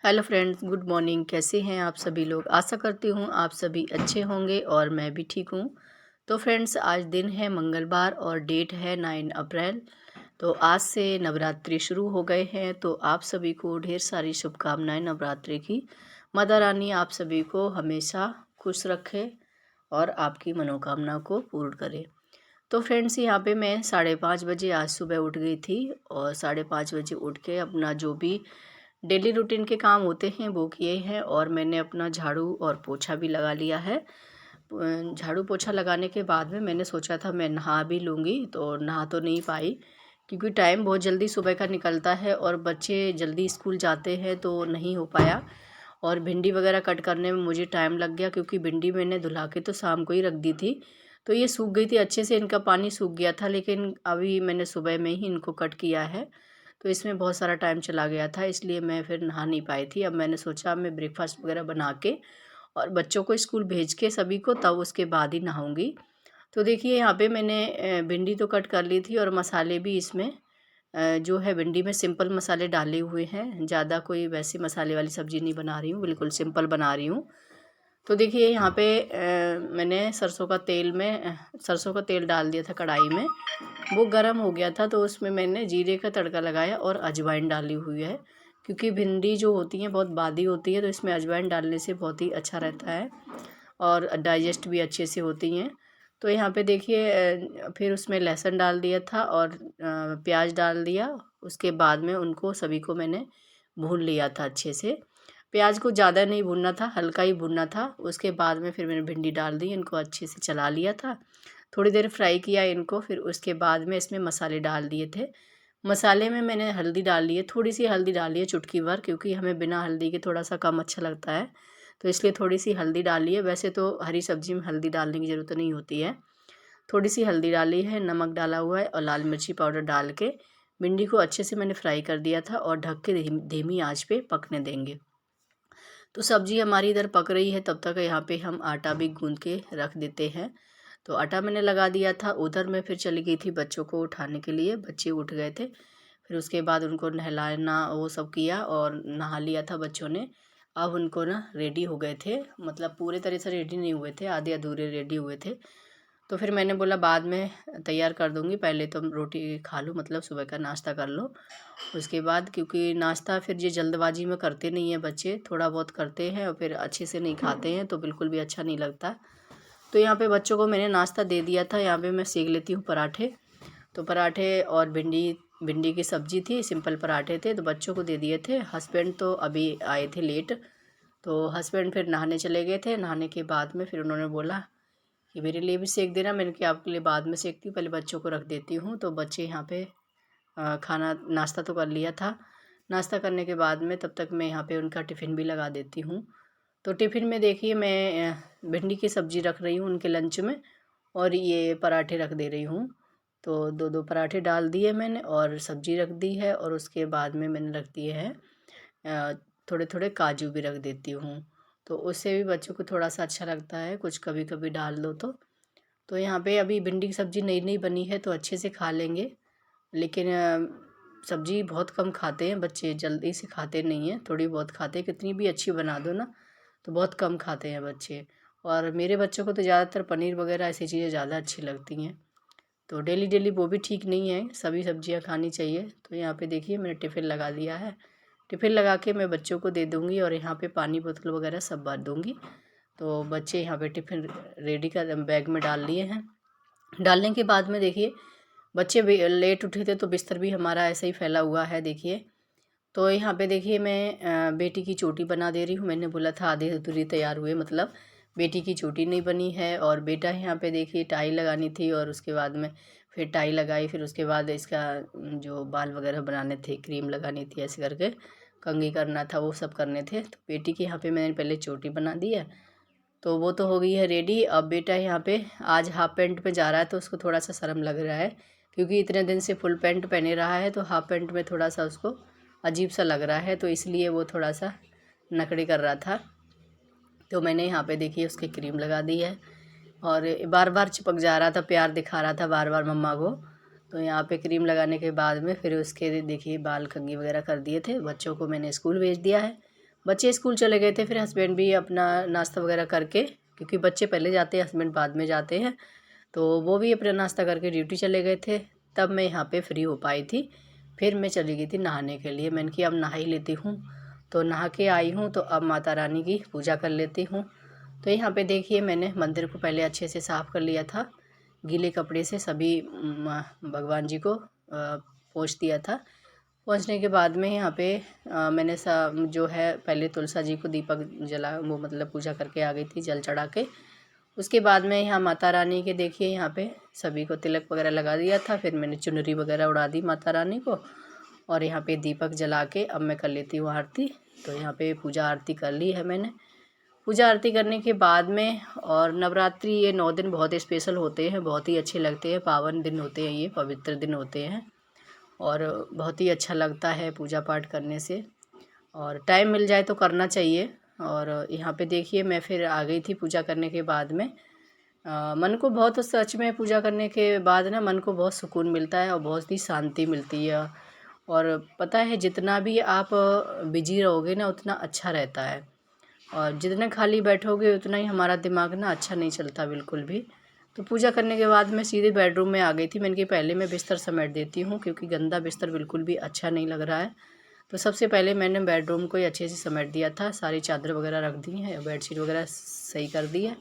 Hello friends, good morning. कैसे हैं आप सभी लोग? आशा करती हूँ आप सभी अच्छे होंगे और मैं भी ठीक हूँ। तो फ्रेंड्स, आज दिन है मंगलवार और डेट है 9 अप्रैल। तो आज से नवरात्रि शुरू हो गए हैं, तो आप सभी को ढेर सारी शुभकामनाएं नवरात्रि की। माता रानी आप सभी को हमेशा खुश रखे और आपकी मनोकामना को पूर्ण करे। तो फ्रेंड्स, यहाँ पे मैं 5:30 बजे आज सुबह उठ गई थी और 5:30 बजे उठ के अपना जो भी डेली रूटीन के काम होते हैं वो किए हैं और मैंने अपना झाड़ू और पोछा भी लगा लिया है। झाड़ू पोछा लगाने के बाद में मैंने सोचा था मैं नहा भी लूँगी, तो नहा तो नहीं पाई क्योंकि टाइम बहुत जल्दी सुबह का निकलता है और बच्चे जल्दी स्कूल जाते हैं, तो नहीं हो पाया। और भिंडी वगैरह कट करने में मुझे टाइम लग गया क्योंकि भिंडी मैंने धुला के तो शाम को ही रख दी थी। तो ये सूख गई थी अच्छे से, इनका पानी सूख गया था, लेकिन अभी मैंने सुबह में ही इनको कट किया है। तो इसमें बहुत सारा टाइम चला गया था, इसलिए मैं फिर नहा नहीं पाई थी। अब मैंने सोचा मैं ब्रेकफास्ट वगैरह बना के और बच्चों को स्कूल भेज के सभी को तब उसके बाद ही नहाऊंगी। तो देखिए, यहाँ पे मैंने भिंडी तो कट कर ली थी और मसाले भी इसमें जो है भिंडी में सिंपल मसाले डाले हुए हैं। ज़्यादा कोई वैसी मसाले वाली सब्ज़ी नहीं बना रही हूँ, बिल्कुल सिंपल बना रही हूँ। तो देखिए, यहाँ पे मैंने सरसों का तेल डाल दिया था कढ़ाई में। वो गर्म हो गया था तो उसमें मैंने जीरे का तड़का लगाया और अजवाइन डाली हुई है, क्योंकि भिंडी जो होती हैं बहुत बादी होती है, तो इसमें अजवाइन डालने से बहुत ही अच्छा रहता है और डाइजेस्ट भी अच्छे से होती हैं। तो यहाँ पे देखिए, फिर उसमें लहसुन डाल दिया था और प्याज डाल दिया। उसके बाद में उनको सभी को मैंने भून लिया था अच्छे से। प्याज को ज़्यादा नहीं भूनना था, हल्का ही भूनना था। उसके बाद में फिर मैंने भिंडी डाल दी, इनको अच्छे से चला लिया था, थोड़ी देर फ्राई किया इनको। फिर उसके बाद में इसमें मसाले डाल दिए थे। मसाले में मैंने हल्दी डाल ली है, थोड़ी सी हल्दी डाली है, चुटकी भर, क्योंकि हमें बिना हल्दी के थोड़ा सा कम अच्छा लगता है, तो इसलिए थोड़ी सी हल्दी डाली है। वैसे तो हरी सब्जी में हल्दी डालने की ज़रूरत नहीं होती है। थोड़ी सी हल्दी डाली है, नमक डाला हुआ है और लाल मिर्ची पाउडर डाल के भिंडी को अच्छे से मैंने फ्राई कर दिया था और ढक के धीमी आंच पे पकने देंगे। तो सब्जी हमारी इधर पक रही है, तब तक यहाँ पे हम आटा भी गूंद के रख देते हैं। तो आटा मैंने लगा दिया था। उधर मैं फिर चली गई थी बच्चों को उठाने के लिए, बच्चे उठ गए थे। फिर उसके बाद उनको नहलाना वो सब किया और नहा लिया था बच्चों ने। अब उनको ना रेडी हो गए थे, मतलब पूरे तरह से रेडी नहीं हुए थे, आधे अधूरे रेडी हुए थे। तो फिर मैंने बोला बाद में तैयार कर दूँगी, पहले तुम रोटी खा लो, मतलब सुबह का नाश्ता कर लो। उसके बाद, क्योंकि नाश्ता फिर ये जल्दबाजी में करते नहीं हैं बच्चे, थोड़ा बहुत करते हैं और फिर अच्छे से नहीं खाते हैं, तो बिल्कुल भी अच्छा नहीं लगता। तो यहाँ पे बच्चों को मैंने नाश्ता दे दिया था। यहाँ पे मैं सेक लेती हूँ पराठे। तो पराठे और भिंडी भिंडी की सब्ज़ी थी, सिंपल पराठे थे, तो बच्चों को दे दिए थे। हस्बैंड तो अभी आए थे लेट, तो हस्बैंड फिर नहाने चले गए थे। नहाने के बाद में फिर उन्होंने बोला कि मेरे लिए भी सेक देना। मैंने कहा आपके लिए बाद में सेकती हूँ, पहले बच्चों को रख देती हूँ। तो बच्चे यहाँ पे खाना नाश्ता तो कर लिया था। नाश्ता करने के बाद में तब तक मैं यहाँ पे उनका टिफ़िन भी लगा देती हूँ। तो टिफ़िन में देखिए, मैं भिंडी की सब्ज़ी रख रही हूँ उनके लंच में और ये पराठे रख दे रही हूँ। तो दो दो पराठे डाल दिए मैंने और सब्ज़ी रख दी है, और उसके बाद में मैंने रख दिए हैं थोड़े थोड़े काजू भी रख देती हूँ। तो उससे भी बच्चों को थोड़ा सा अच्छा लगता है, कुछ कभी कभी डाल दो तो। यहाँ पे अभी भिंडी की सब्ज़ी नई नई बनी है तो अच्छे से खा लेंगे, लेकिन सब्ज़ी बहुत कम खाते हैं बच्चे, जल्दी से खाते नहीं हैं, थोड़ी बहुत खाते हैं। कितनी भी अच्छी बना दो ना तो बहुत कम खाते हैं बच्चे। और मेरे बच्चों को तो ज़्यादातर पनीर वगैरह ऐसी चीज़ें ज़्यादा अच्छी लगती हैं। तो डेली डेली वो भी ठीक नहीं है, सभी सब्जियां खानी चाहिए। तो यहाँ पे देखिए, मैंने टिफ़िन लगा दिया है। टिफ़िन लगा के मैं बच्चों को दे दूँगी और यहाँ पे पानी बोतल वगैरह सब बांट दूँगी। तो बच्चे यहाँ पे टिफ़िन रेडी कर बैग में डाल लिए हैं। डालने के बाद में देखिए, बच्चे भी लेट उठे थे तो बिस्तर भी हमारा ऐसे ही फैला हुआ है देखिए। तो यहाँ पे देखिए, मैं बेटी की चोटी बना दे रही हूँ। मैंने बोला था आधे अधूरी तैयार हुए, मतलब बेटी की चोटी नहीं बनी है। और बेटा यहाँ पे देखिए टाई लगानी थी और उसके बाद में फिर टाई लगाई। फिर उसके बाद इसका जो बाल वगैरह बनाने थे, क्रीम लगानी थी, ऐसे करके कंघी करना था, वो सब करने थे। तो बेटी की यहाँ पे मैंने पहले चोटी बना दी है, तो वो तो हो गई है रेडी। अब बेटा यहाँ पे आज हाफ पैंट में जा रहा है, तो उसको थोड़ा सा शर्म लग रहा है, क्योंकि इतने दिन से फुल पैंट पहने रहा है, तो हाफ पैंट में थोड़ा सा उसको अजीब सा लग रहा है, तो इसलिए वो थोड़ा सा नखड़ी कर रहा था। तो मैंने यहाँ पे देखिए उसकी क्रीम लगा दी है और बार बार चिपक जा रहा था, प्यार दिखा रहा था बार बार मम्मा को। तो यहाँ पे क्रीम लगाने के बाद में फिर उसके देखिए बाल कंघी वगैरह कर दिए थे। बच्चों को मैंने स्कूल भेज दिया है, बच्चे स्कूल चले गए थे, फिर हस्बैंड भी अपना नाश्ता वगैरह करके, क्योंकि बच्चे पहले जाते हैं हस्बैंड बाद में जाते हैं, तो वो भी अपना नाश्ता करके ड्यूटी चले गए थे। तब मैं यहाँ पे फ्री हो पाई थी। फिर मैं चली गई थी नहाने के लिए। मैंने कहा अब नहा ही लेती हूँ। तो नहा के आई हूँ तो अब माता रानी की पूजा कर लेती हूँ। तो यहाँ पे देखिए मैंने मंदिर को पहले अच्छे से साफ़ कर लिया था। गीले कपड़े से सभी भगवान जी को पोंछ दिया था। पोंछने के बाद में यहाँ पे मैंने जो है पहले तुलसा जी को दीपक जला, वो मतलब पूजा करके आ गई थी जल चढ़ा के। उसके बाद में यहाँ माता रानी के देखिए यहाँ पे सभी को तिलक वगैरह लगा दिया था। फिर मैंने चुनरी वगैरह उड़ा दी माता रानी को, और यहाँ पे दीपक जला के अब मैं कर लेती हूँ आरती। तो यहाँ पे पूजा आरती कर ली है मैंने। पूजा आरती करने के बाद में, और नवरात्रि ये 9 दिन बहुत स्पेशल होते हैं, बहुत ही अच्छे लगते हैं, पावन दिन होते हैं, ये पवित्र दिन होते हैं और बहुत ही अच्छा लगता है पूजा पाठ करने से। और टाइम मिल जाए तो करना चाहिए। और यहाँ पे देखिए मैं फिर आ गई थी पूजा करने के बाद में। मन को बहुत, सच में पूजा करने के बाद ना मन को बहुत सुकून मिलता है और बहुत ही शांति मिलती है। और पता है जितना भी आप बिजी रहोगे ना उतना अच्छा रहता है, और जितना खाली बैठोगे उतना ही हमारा दिमाग ना अच्छा नहीं चलता बिल्कुल भी। तो पूजा करने के बाद मैं सीधे बेडरूम में आ गई थी। मैंने कि पहले मैं बिस्तर समेट देती हूँ, क्योंकि गंदा बिस्तर बिल्कुल भी अच्छा नहीं लग रहा है। तो सबसे पहले मैंने बेडरूम को ही अच्छे से समेट दिया था, सारी चादर वगैरह रख दी हैं, बेडशीट वगैरह सही कर दी है।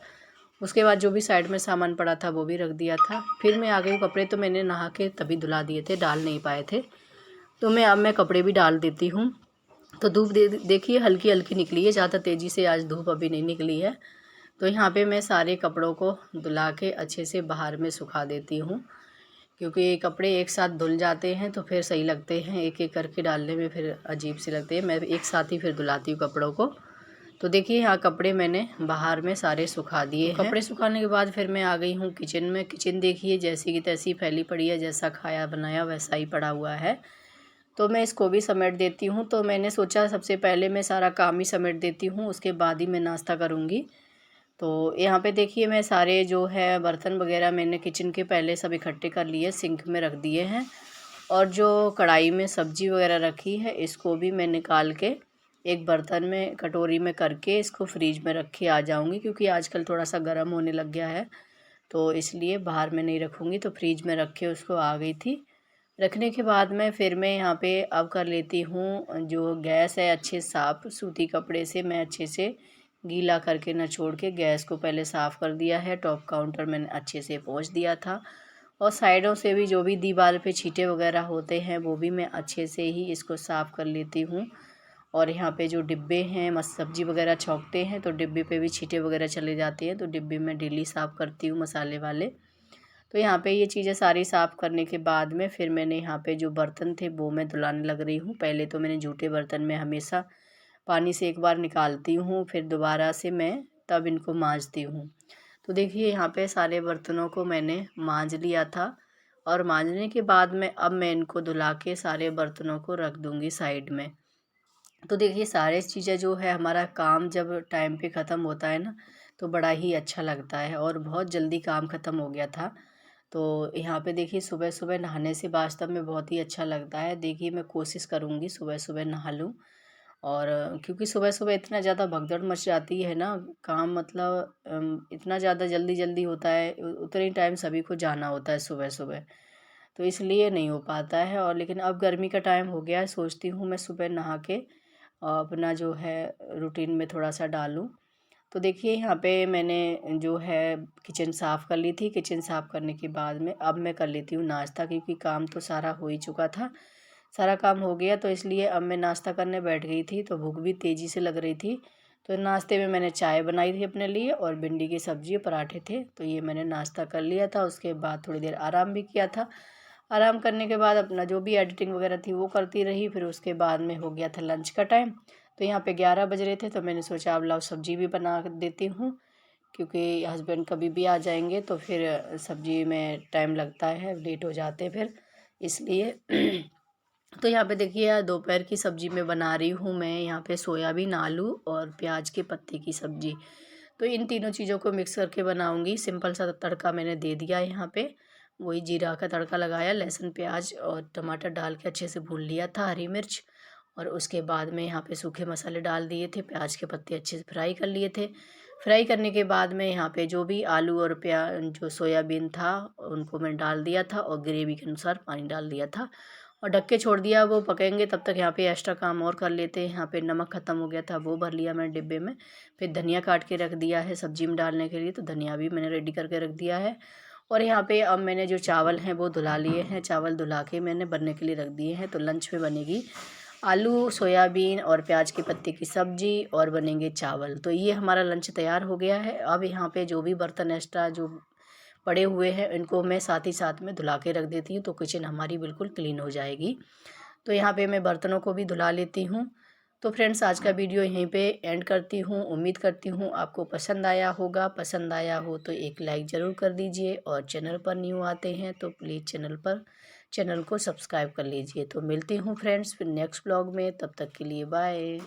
उसके बाद जो भी साइड में सामान पड़ा था वो भी रख दिया था। फिर मैं आ गई। कपड़े तो मैंने नहा के तभी धुला दिए थे, डाल नहीं पाए थे, तो अब मैं कपड़े भी डाल देती हूँ। तो धूप देखिए हल्की हल्की निकली है, ज़्यादा तेज़ी से आज धूप अभी नहीं निकली है। तो यहाँ पे मैं सारे कपड़ों को धुला के अच्छे से बाहर में सुखा देती हूँ, क्योंकि कपड़े एक साथ धुल जाते हैं तो फिर सही लगते हैं, एक एक करके डालने में फिर अजीब से लगते हैं। मैं एक साथ ही फिर धुलाती हूँ कपड़ों को। तो देखिए यहाँ कपड़े मैंने बाहर में सारे सुखा दिए हैं। कपड़े सुखाने के बाद फिर मैं आ गई हूँ किचन में। किचन देखिए जैसी की तैसी फैली पड़ी है, जैसा खाया बनाया वैसा ही पड़ा हुआ है। तो मैं इसको भी समेट देती हूँ। तो मैंने सोचा सबसे पहले मैं सारा काम ही समेट देती हूँ, उसके बाद ही मैं नाश्ता करूँगी। तो यहाँ पे देखिए मैं सारे जो है बर्तन वगैरह मैंने किचन के पहले सब इकट्ठे कर लिए, सिंक में रख दिए हैं। और जो कढ़ाई में सब्जी वगैरह रखी है इसको भी मैं निकाल के एक बर्तन में कटोरी में करके इसको फ्रीज में रख के आ जाऊँगी, क्योंकि आजकल थोड़ा सा गर्म होने लग गया है, तो इसलिए बाहर में नहीं रखूँगी। तो फ्रीज में रख के उसको आ गई थी। रखने के बाद में फिर मैं यहाँ पे अब कर लेती हूँ, जो गैस है अच्छे साफ़ सूती कपड़े से मैं अच्छे से गीला करके निचोड़ के गैस को पहले साफ़ कर दिया है। टॉप काउंटर मैंने अच्छे से पोंछ दिया था, और साइडों से भी जो भी दीवार पे छींटे वगैरह होते हैं वो भी मैं अच्छे से ही इसको साफ़ कर लेती हूँ। और यहाँ पे जो डिब्बे हैं मस सब्जी वगैरह छौंकते हैं तो डिब्बे पे भी छींटे वगैरह चले जाते हैं, तो डिब्बे में डेली साफ़ करती हूँ मसाले वाले। तो यहाँ पे ये चीज़ें सारी साफ़ करने के बाद में फिर मैंने यहाँ पे जो बर्तन थे वो मैं धुलाने लग रही हूँ। पहले तो मैंने जूठे बर्तन में हमेशा पानी से एक बार निकालती हूँ, फिर दोबारा से मैं तब इनको मांजती हूँ। तो देखिए यहाँ पे सारे बर्तनों को मैंने मांज लिया था, और मांजने के बाद में अब मैं इनको धुला के सारे बर्तनों को रख दूँगी साइड में। तो देखिए सारे चीज़ें जो है हमारा काम जब टाइम पे ख़त्म होता है ना तो बड़ा ही अच्छा लगता है, और बहुत जल्दी काम ख़त्म हो गया था। तो यहाँ पे देखिए सुबह सुबह नहाने से वास्तव में बहुत ही अच्छा लगता है। देखिए मैं कोशिश करूँगी सुबह सुबह नहा लूँ, और क्योंकि सुबह सुबह इतना ज़्यादा भगदड़ मच जाती है ना, काम मतलब इतना ज़्यादा जल्दी जल्दी होता है, उतने टाइम सभी को जाना होता है सुबह सुबह, तो इसलिए नहीं हो पाता है। और लेकिन अब गर्मी का टाइम हो गया है, सोचती हूँ मैं सुबह नहा के अपना जो है रूटीन में थोड़ा सा डालूँ। तो देखिए यहाँ पे मैंने जो है किचन साफ़ कर ली थी। किचन साफ़ करने के बाद में अब मैं कर लेती हूँ नाश्ता, क्योंकि काम तो सारा हो ही चुका था, सारा काम हो गया, तो इसलिए अब मैं नाश्ता करने बैठ गई थी। तो भूख भी तेज़ी से लग रही थी, तो नाश्ते में मैंने चाय बनाई थी अपने लिए, और भिंडी की सब्ज़ी पराठे थे, तो ये मैंने नाश्ता कर लिया था। उसके बाद थोड़ी देर आराम भी किया था। आराम करने के बाद अपना जो भी एडिटिंग वगैरह थी वो करती रही। फिर उसके बाद में हो गया था लंच का टाइम, तो यहाँ पे 11 बज रहे थे, तो मैंने सोचा अब लाओ सब्ज़ी भी बना देती हूँ, क्योंकि हस्बैंड कभी भी आ जाएंगे तो फिर सब्ज़ी में टाइम लगता है, लेट हो जाते हैं फिर, इसलिए तो यहाँ पे देखिए दोपहर की सब्ज़ी में बना रही हूँ मैं यहाँ पे सोयाबीन आलू और प्याज के पत्ते की सब्ज़ी। तो इन तीनों चीज़ों को मिक्स करके बनाऊँगी। सिंपल सा तड़का मैंने दे दिया है यहाँ पे, वही जीरा का तड़का लगाया, लहसुन प्याज और टमाटर डाल के अच्छे से भून लिया था, हरी मिर्च, और उसके बाद में यहाँ पे सूखे मसाले डाल दिए थे, प्याज के पत्ते अच्छे से फ्राई कर लिए थे। फ्राई करने के बाद में यहाँ पे जो भी आलू और जो सोयाबीन था उनको मैं डाल दिया था और ग्रेवी के अनुसार पानी डाल दिया था और ढक के छोड़ दिया। वो पकेंगे तब तक यहाँ पे एक्स्ट्रा काम और कर लेते हैं। यहाँ पे नमक ख़त्म हो गया था, वो भर लिया मैंने डिब्बे में। फिर धनिया काट के रख दिया है सब्जी में डालने के लिए, तो धनिया भी मैंने रेडी करके रख दिया है। और यहाँ पे अब मैंने जो चावल हैं वो धुला लिए हैं, चावल धुला के मैंने बनने के लिए रख दिए हैं। तो लंच में बनेगी आलू सोयाबीन और प्याज के पत्ते की सब्जी और बनेंगे चावल। तो ये हमारा लंच तैयार हो गया है। अब यहाँ पे जो भी बर्तन एक्स्ट्रा जो पड़े हुए हैं इनको मैं साथ ही साथ में धुला के रख देती हूँ, तो किचन हमारी बिल्कुल क्लीन हो जाएगी। तो यहाँ पे मैं बर्तनों को भी धुला लेती हूँ। तो फ्रेंड्स आज का वीडियो यहीं पे एंड करती हूँ। उम्मीद करती हूँ आपको पसंद आया होगा। पसंद आया हो तो एक लाइक ज़रूर कर दीजिए और चैनल पर न्यू आते हैं तो प्लीज़ चैनल को सब्सक्राइब कर लीजिए। तो मिलती हूँ फ्रेंड्स फिर नेक्स्ट ब्लॉग में, तब तक के लिए बाय।